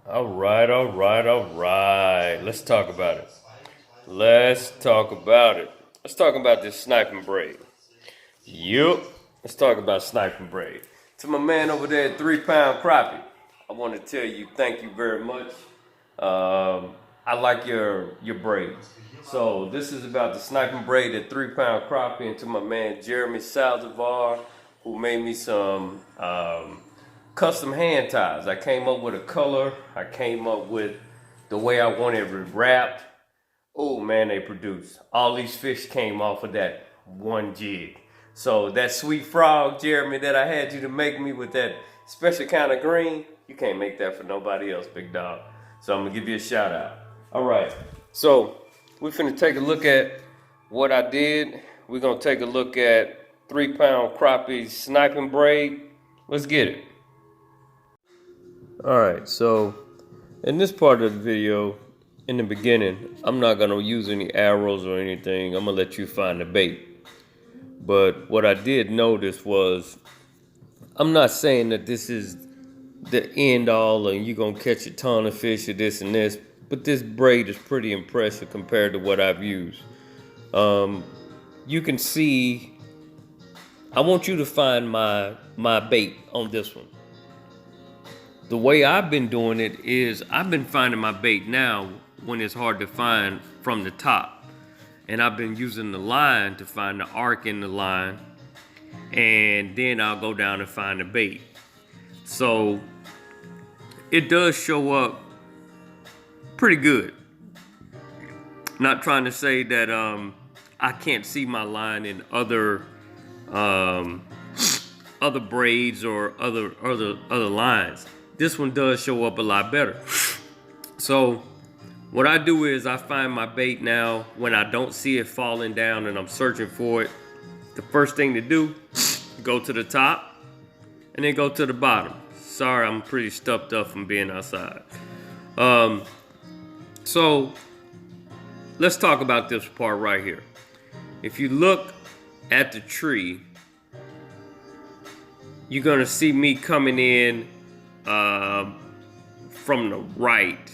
All right, all right, all right. Let's talk about it. Let's talk about it. Let's talk about this sniping braid. Yup. Let's talk about sniping braid. To my man over there at 3 Pound Crappie, I want to tell you thank you very much. I like your braid. So this is about the sniping braid at 3 Pound Crappie, and to my man Jeremy Saldivar, who made me some custom hand ties. I came up with a color. I came up with the way I wanted it wrapped. Oh man, they produced. All these fish came off of that one jig. So that sweet frog, Jeremy, that I had you to make me with that special kind of green, you can't make that for nobody else, big dog. So I'm gonna give you a shout out. All right, so we're finna take a look at what I did. We're gonna take a look at 3 Pound Crappie sniping braid. Let's get it. All right, so in this part of the video, in the beginning, I'm not gonna use any arrows or anything. I'm gonna let you find the bait. But what I did notice was, I'm not saying that this is the end all and you're gonna catch a ton of fish or this and this, but this braid is pretty impressive compared to what I've used. You can see, I want you to find my bait on this one. The way I've been doing it is I've been finding my bait now when it's hard to find from the top. And I've been using the line to find the arc in the line. And then I'll go down and find the bait. So it does show up pretty good. Not trying to say that I can't see my line in other braids or other lines. This one does show up a lot better. So what I do is I find my bait now when I don't see it falling down and I'm searching for it. The first thing to do, go to the top and then go to the bottom. Sorry, I'm pretty stuffed up from being outside. So let's talk about this part right here. If you look at the tree, you're gonna see me coming in from the right.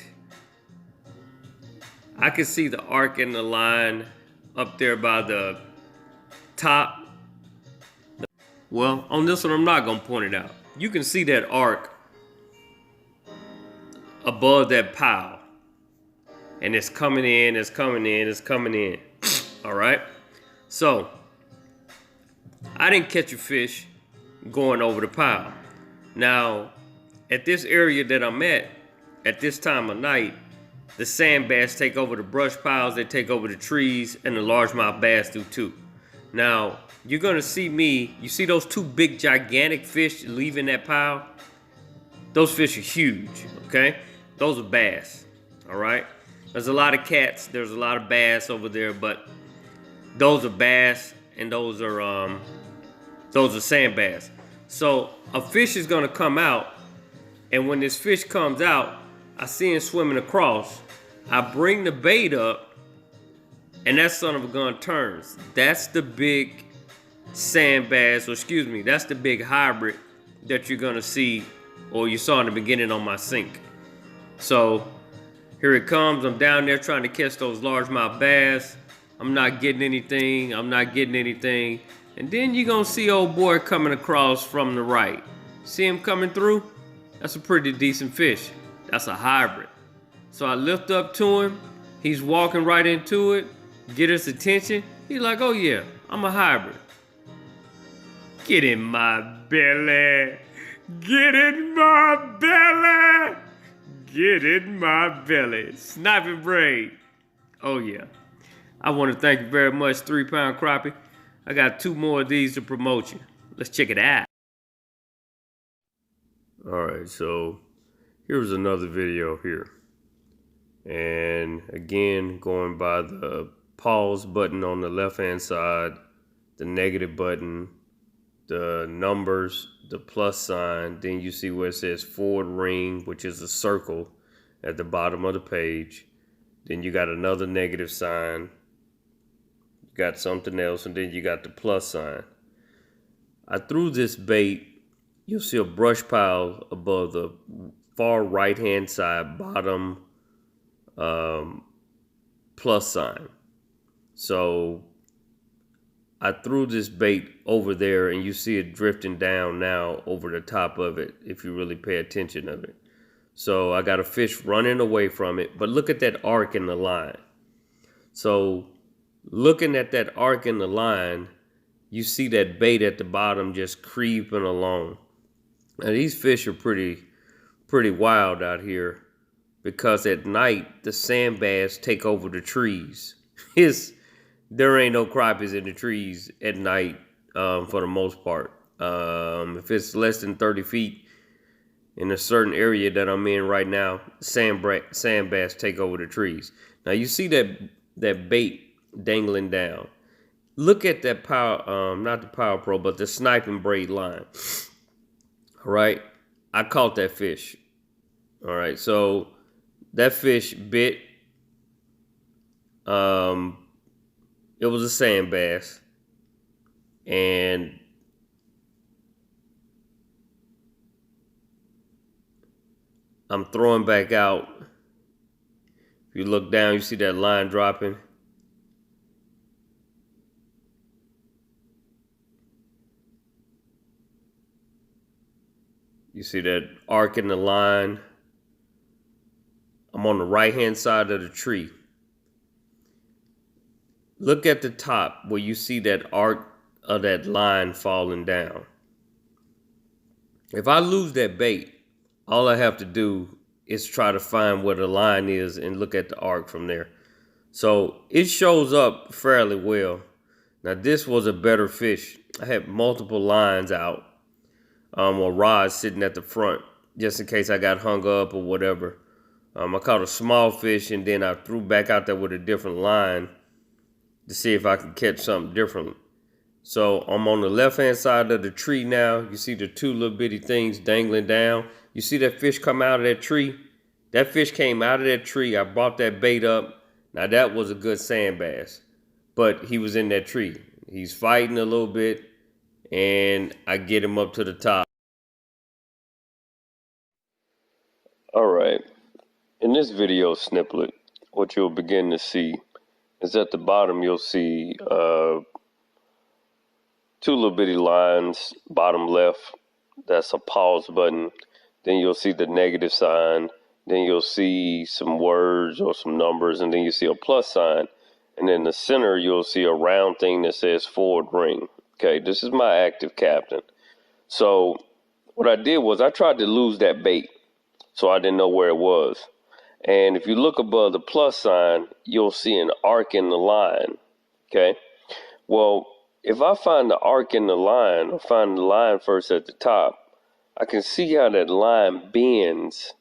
I can see the arc in the line up there by the top. Well, on this one, I'm not gonna point it out. You can see that arc above that pile. And it's coming in, it's coming in, it's coming in. All right? So, I didn't catch a fish going over the pile. Now, at this area that I'm at this time of night, the sand bass take over the brush piles, they take over the trees, and the largemouth bass do too. Now, you're gonna see me, you see those two big gigantic fish leaving that pile? Those fish are huge, okay? Those are bass, all right? There's a lot of cats, there's a lot of bass over there, but those are bass and those are sand bass. So a fish is gonna come out, and when this fish comes out, I see him swimming across. I bring the bait up, and that son of a gun turns. That's the big sand bass, or excuse me, that's the big hybrid that you're gonna see, or you saw in the beginning on my sink. So here it comes. I'm down there trying to catch those largemouth bass. I'm not getting anything. And then you're gonna see old boy coming across from the right. See him coming through? That's a pretty decent fish. That's a hybrid. So I lift up to him. He's walking right into it. Get his attention. He's like, oh yeah, I'm a hybrid. Get in my belly. Get in my belly. Get in my belly. Sniping braid. Oh yeah. I want to thank you very much, 3 Pound Crappie. I got 2 more of these to promote you. Let's check it out. All right, so here's another video here. And again, going by the pause button on the left-hand side, the negative button, the numbers, the plus sign, then you see where it says forward ring, which is a circle at the bottom of the page. Then you got another negative sign, you got something else, and then you got the plus sign. I threw this bait, you'll see a brush pile above the far right hand side bottom plus sign. So I threw this bait over there, and you see it drifting down now over the top of it if you really pay attention of it. So I got a fish running away from it, but look at that arc in the line. So looking at that arc in the line, you see that bait at the bottom just creeping along. Now these fish are pretty wild out here, because at night the sand bass take over the trees. There ain't no crappies in the trees at night for the most part. If it's less than 30 feet in a certain area that I'm in right now, sand bass take over the trees. Now you see that bait dangling down. Look at that power, not the Power Pro, but the Sniping Braid line. All right, I caught that fish. All right, so that fish bit. It was a sand bass, and I'm throwing back out. If you look down, you see that line dropping. You see that arc in the line. I'm on the right-hand side of the tree. Look at the top where you see that arc of that line falling down. If I lose that bait, all I have to do is try to find where the line is and look at the arc from there. So it shows up fairly well. Now this was a better fish. I had multiple lines out, or rods sitting at the front, just in case I got hung up or whatever. I caught a small fish, and then I threw back out there with a different line to see if I could catch something different. So I'm on the left-hand side of the tree now. You see the two little bitty things dangling down. You see that fish come out of that tree? That fish came out of that tree. I brought that bait up. Now that was a good sand bass, but he was in that tree. He's fighting a little bit, and I get him up to the top. All right. In this video snippet, what you'll begin to see is at the bottom you'll see two little bitty lines, bottom left, that's a pause button. Then you'll see the negative sign. Then you'll see some words or some numbers, and then you see a plus sign. And in the center, you'll see a round thing that says forward ring. Okay, this is my active captain. So what I did was I tried to lose that bait, so I didn't know where it was. And if you look above the plus sign, you'll see an arc in the line. Okay, well, if I find the arc in the line, or find the line first at the top, I can see how that line bends,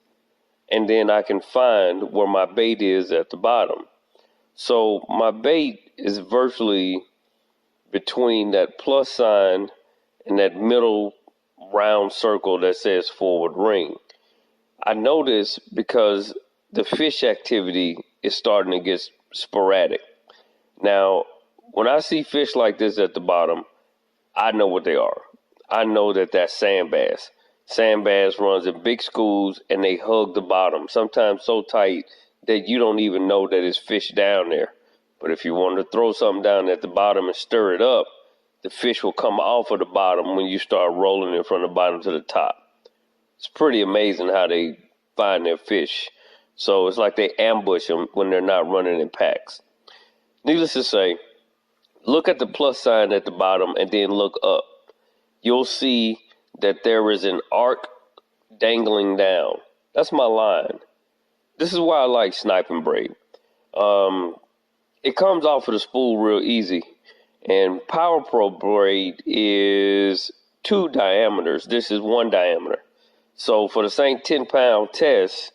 and then I can find where my bait is at the bottom. So my bait is virtually between that plus sign and that middle round circle that says forward ring. I know this because the fish activity is starting to get sporadic. Now, when I see fish like this at the bottom, I know what they are. I know that that's sand bass. Sand bass runs in big schools, and they hug the bottom, sometimes so tight that you don't even know that it's fish down there. But if you want to throw something down at the bottom and stir it up, the fish will come off of the bottom when you start rolling it from the bottom to the top. It's pretty amazing how they find their fish. So it's like they ambush them when they're not running in packs. Needless to say, look at the plus sign at the bottom and then look up. You'll see that there is an arc dangling down. That's my line. This is why I like Sniping Braid. It comes off of the spool real easy. And Power Pro braid is 2 diameters. This is 1 diameter. So for the same 10-pound test,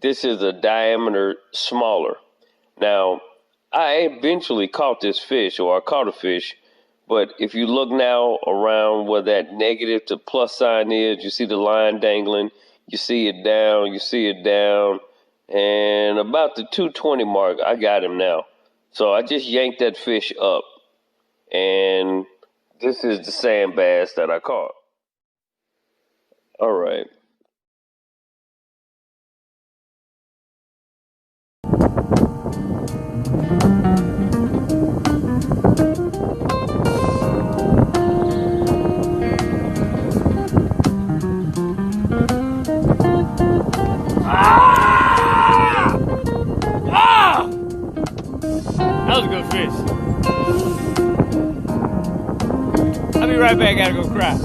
this is a diameter smaller. Now, I eventually caught this fish, or I caught a fish, but if you look now around where that negative to plus sign is, you see the line dangling, you see it down, and about the 220 mark, I got him now. So I just yanked that fish up, and this is the sand bass that I caught. All right. right back, gotta go cry.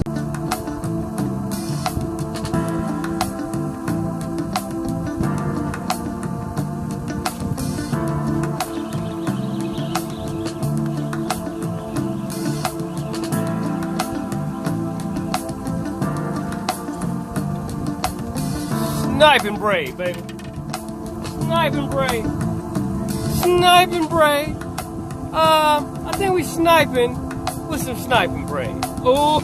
Sniping braid, baby. Sniping braid. Sniping braid. I think we sniping with some sniping braid. Oh,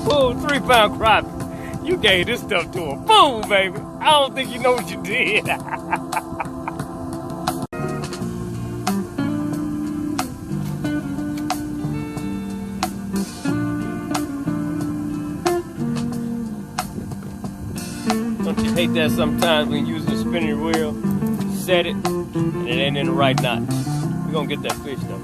3 pound crappie. You gave this stuff to a fool, baby. I don't think you know what you did. Don't you hate that sometimes when you're using a spinning wheel? You set it, and it ain't in the right knot. We're gonna get that fish though.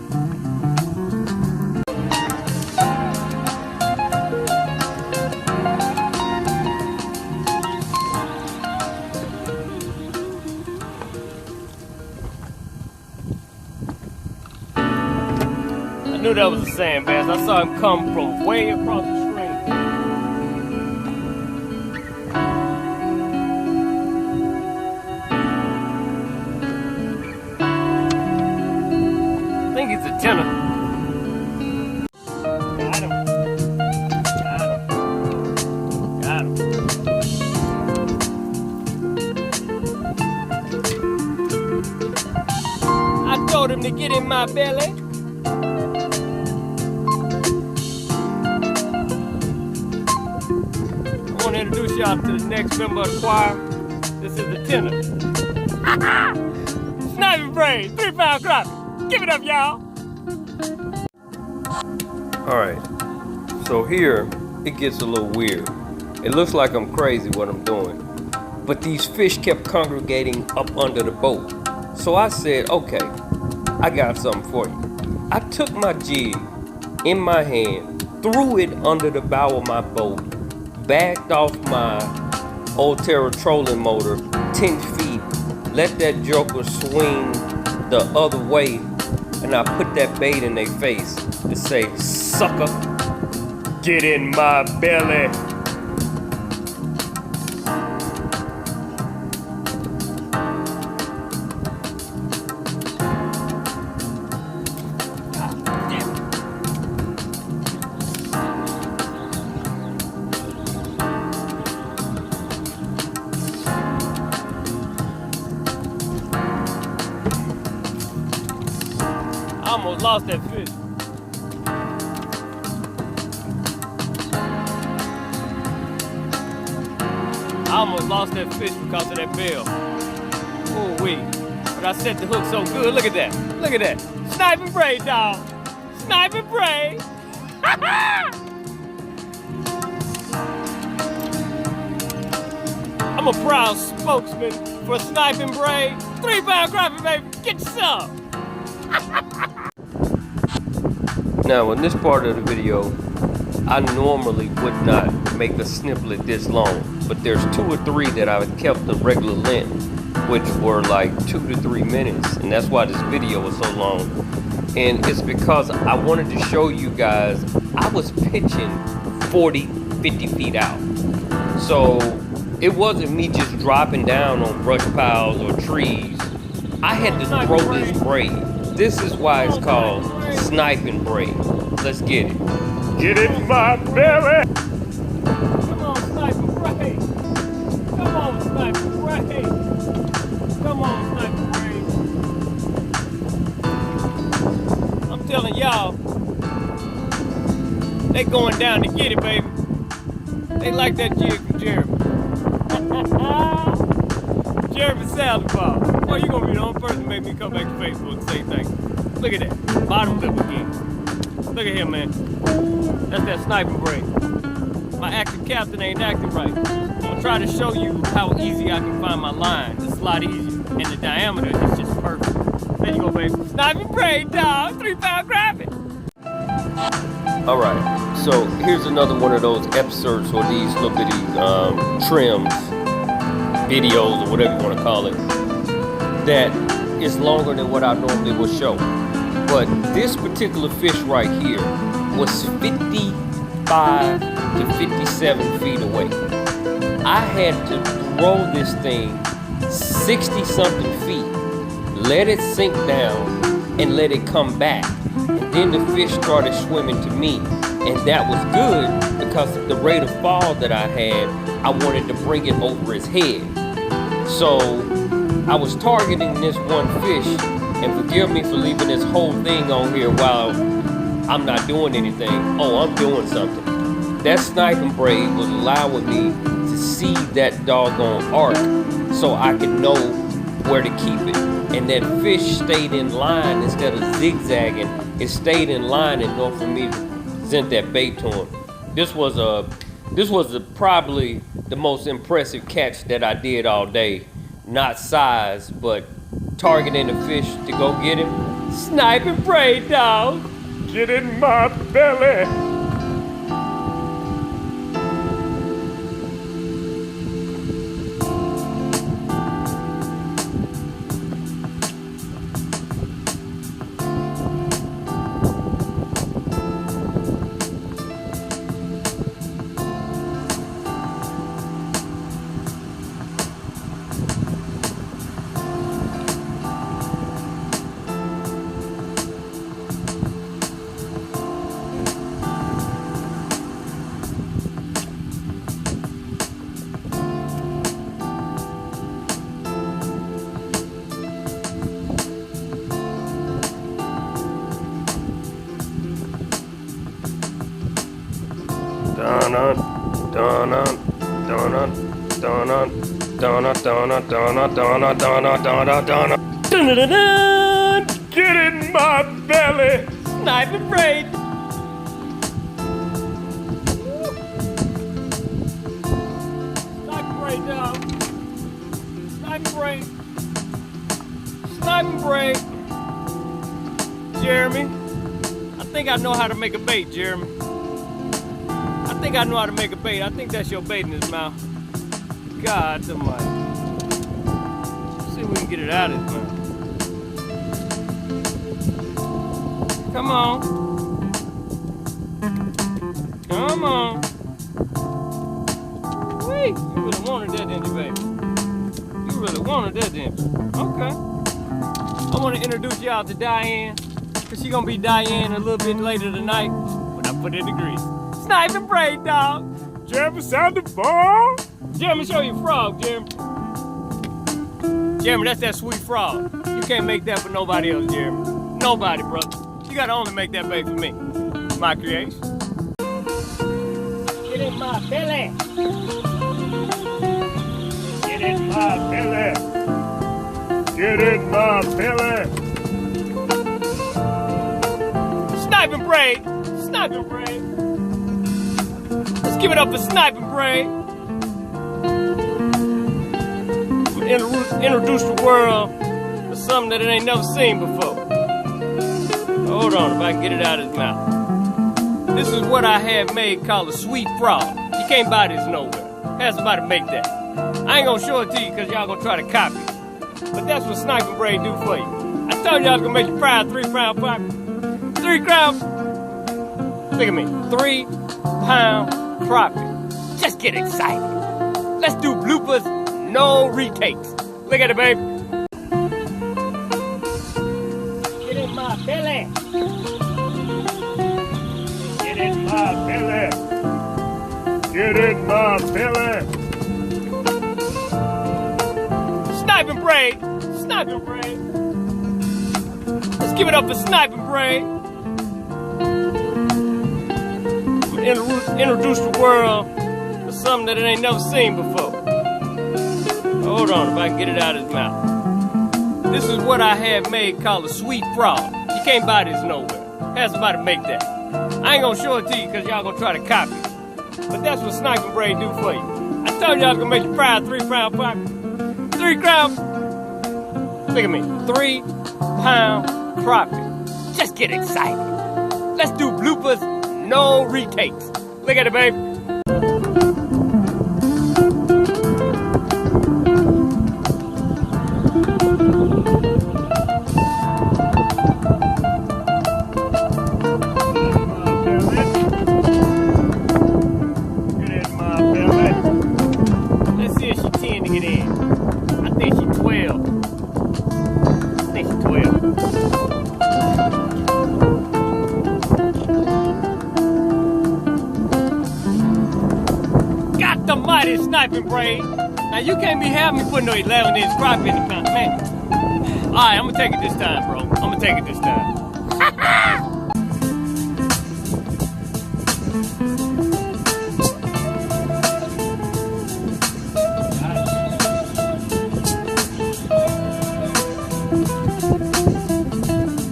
I knew that was a sand bass. I saw him come from way across the stream. I think it's a tenor. Got him. Got him. I told him to get in my belly. I want to introduce y'all to the next member of the choir. This is the tenor. Sniping braid, 3 pound crappie. Give it up, y'all. Alright, so here it gets a little weird. It looks like I'm crazy what I'm doing, but these fish kept congregating up under the boat. So I said, okay, I got something for you. I took my jig in my hand, threw it under the bow of my boat, backed off my Ulterra trolling motor 10 feet, let that joker swing the other way, and I put that bait in their face to say, sucker, get in my belly. I almost lost that fish. I almost lost that fish because of that bell. Oh wee. But I set the hook so good. Look at that. Look at that. Sniping braid, dog. Sniping braid. I'm a proud spokesman for Sniping Braid. 3 pound crappie, baby. Get your some. Now, in this part of the video, I normally would not make a snippet this long, but there's 2 or 3 that I've kept the regular length, which were like 2 to 3 minutes, and that's why this video was so long. And it's because I wanted to show you guys I was pitching 40, 50 feet out. So it wasn't me just dropping down on brush piles or trees. I had to throw this braid. This is why it's called Sniping Braid. Let's get it. Get in my belly! Come on, Sniping Braid! Come on, Sniping Braid! Come on, Sniping Braid! I'm telling y'all, they going down to get it, baby. They like that jig from Jeremy. Jeremy Salazar. Boy, you gonna be the only person to make me come back to Facebook and say thank you. Look at that. Bottom lip again. Look at him, man. That's that Sniping Braid. My active captain ain't acting right. I'm trying to show you how easy I can find my line. It's a lot easier. And the diameter is just perfect. There you go, baby. Sniping Braid, dog. 3 pound crappie. Alright, so here's another one of those excerpts or these little bitty trims, videos or whatever you want to call it, that is longer than what I normally would show. But this particular fish right here was 50 55 to 57 feet away. I had to throw this thing 60 something feet, let it sink down, and let it come back. And then the fish started swimming to me. And that was good because of the rate of fall that I had. I wanted to bring it over his head. So I was targeting this one fish, and forgive me for leaving this whole thing on here while I'm not doing anything. Oh, I'm doing something. That sniping braid was allowing me to see that doggone arc so I could know where to keep it. And that fish stayed in line instead of zigzagging. It stayed in line in order for me to present that bait to him. This was probably the most impressive catch that I did all day. Not size, but targeting the fish to go get him. Sniping braid, dog. Get in my belly. Get in my belly. Sniping braid. Sniping braid, dog. Sniping braid. Sniping braid. Jeremy, I think I know how to make a bait, Jeremy. I think I know how to make a bait. I think that's your bait in his mouth. God almighty. See if we can get it out of his mouth. Come on. Come on. Wait, you really wanted that, didn't you, baby? You really wanted that, didn't you? Okay. I want to introduce y'all to Diane, because she's going to be Diane a little bit later tonight when I put in the grease. Sniping braid, dog. Jeremy, sound the ball. Jeremy, show your frog, Jeremy. Jeremy, that's that sweet frog. You can't make that for nobody else, Jeremy. Nobody, brother. You gotta only make that bait for me. My creation. Get in my belly. Get in my belly. Get in my belly. Sniping braid. Sniping braid. Let's give it up for Sniping braid. Introduce the world to something that it ain't never seen before. Hold on, if I can get it out of his mouth. This is what I have made called a sweet frog. You can't buy this nowhere. Have somebody make that. I ain't gonna show it to you because y'all gonna try to copy it. But that's what Sniping Braid do for you. I told y'all I was gonna make you proud. 3 pound crappie. 3 pound. Look at me. 3 pound crappie. Just get excited. Let's do bloopers, no retakes. Look at it, baby. Get in my belly. Get in my belly. Get in my belly. Sniping braid. Sniping braid. Let's give it up for Sniping braid. Introduce the world to something that it ain't never seen before. Hold on, if I can get it out of his mouth. This is what I have made called a sweet frog. You can't buy this nowhere. Have somebody make that. I ain't gonna show it to you because y'all gonna try to copy it. But that's what Sniping Braid do for you. I told y'all I was gonna make you proud. 3 pound crappie. 3 pound. Look at me. 3 pound crappie. Just get excited. Let's do bloopers, no retakes. Look at it, baby. sniping braid. Now you can't be having me putting no 11-inch crappie in the pound, man. Alright, I'm gonna take it this time, bro. I'm gonna take it this time.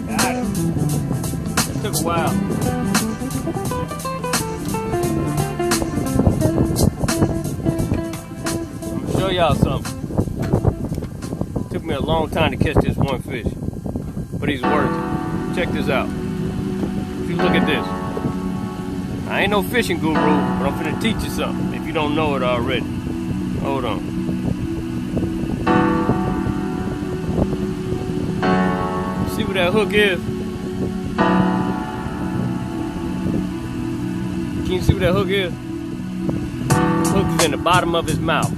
Got it. It took a while. Show y'all something. Took me a long time to catch this one fish, but he's worth it. Check this out. If you look at this, I ain't no fishing guru, but I'm finna teach you something if you don't know it already. Hold on. See where that hook is? Can you see where that hook is? The hook is in the bottom of his mouth.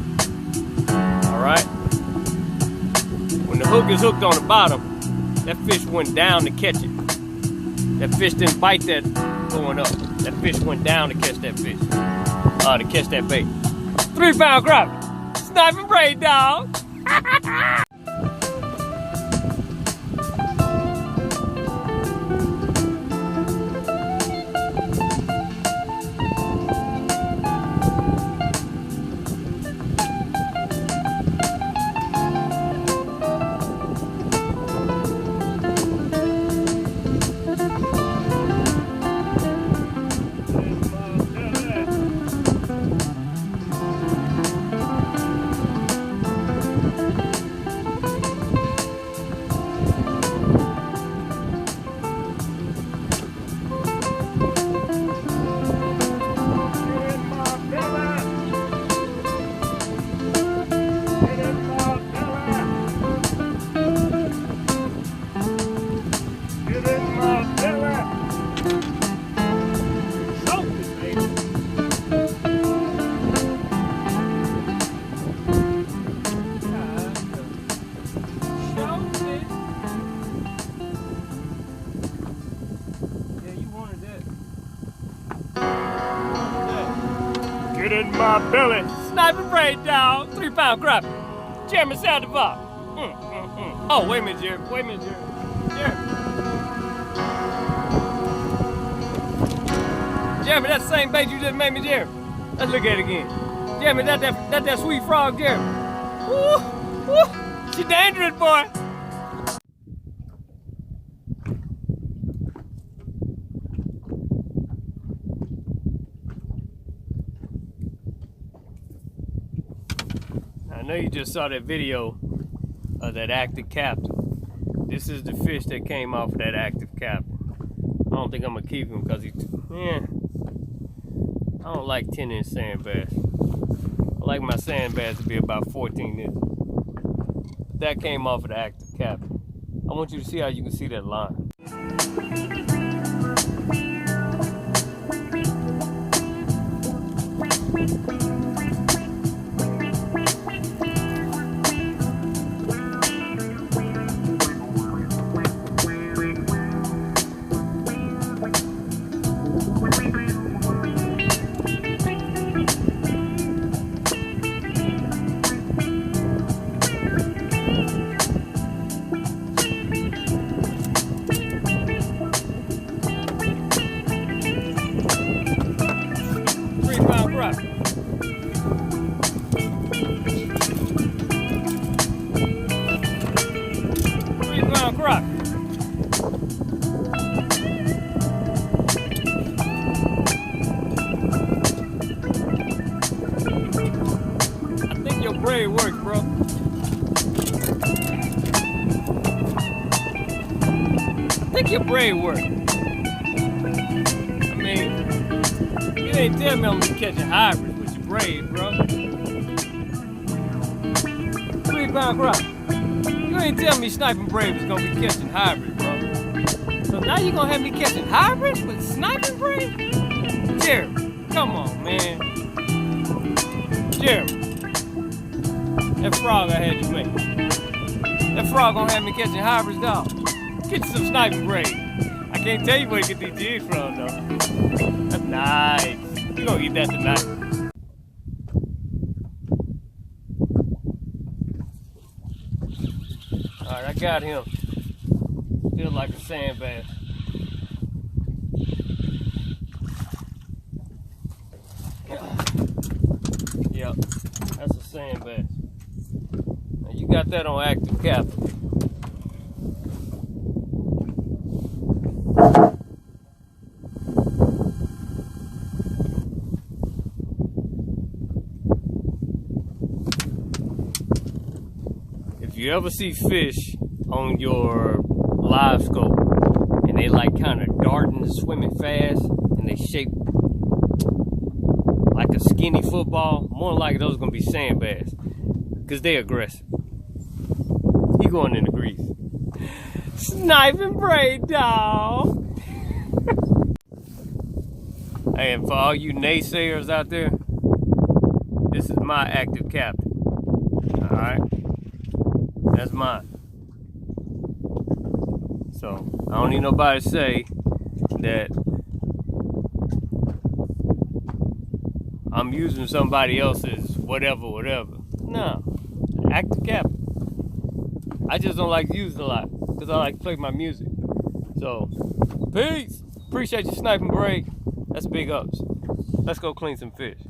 Alright? When the hook is hooked on the bottom, that fish went down to catch it. That fish didn't bite that going up. That fish went down to catch that fish. To catch that bait. 3-pound crappie. Sniping braid, dog. Get in my belly. Sniping braid, dog. 3-pound crappie. Jeremy sound the vibe. Oh, wait a minute, Jeremy. Wait a minute, Jeremy. Jeremy, that's the same bait you just made me, Jeremy. Let's look at it again. Jeremy, that sweet frog, Jeremy. Woo, woo. She dangerous, boy. I know you just saw that video of that active captain. This is the fish that came off of that active captain. I don't think I'm gonna keep him because I don't like 10-inch sand bass. I like my sand bass to be about 14 inches. But that came off of the active captain. I want you to see how you can see that line. Braid works, bro. I think your braid works. I mean, you ain't tell me I'm gonna be catching hybrids with your braid, bro. 3-pound crappie. You ain't tell me sniping braid was gonna be catching hybrids, bro. So now you gonna have me catching hybrids with sniping braid? Jeremy, come on, man. Jeremy. That frog I had you make. That frog gonna have me catching hybrids, dog. Get you some sniping braid. I can't tell you where to get these jigs from, though. That's nice. You gonna eat that tonight. Alright, I got him. Feels like a sand bass. Yep, that's a sand bass. Now you got that on active capture. If you ever see fish on your live scope and they like kind of darting and swimming fast and they shape like a skinny football, more than likely those are gonna be sand bass because they aggressive. He going in the grease. Sniping Braid, dog. Hey, and for all you naysayers out there, this is my active captain. All right. That's mine. So I don't need nobody to say that I'm using somebody else's whatever. No, active captain. I just don't like to use it a lot because I like to play my music. So peace. Appreciate you, Sniping Braid. That's big ups. Let's go clean some fish.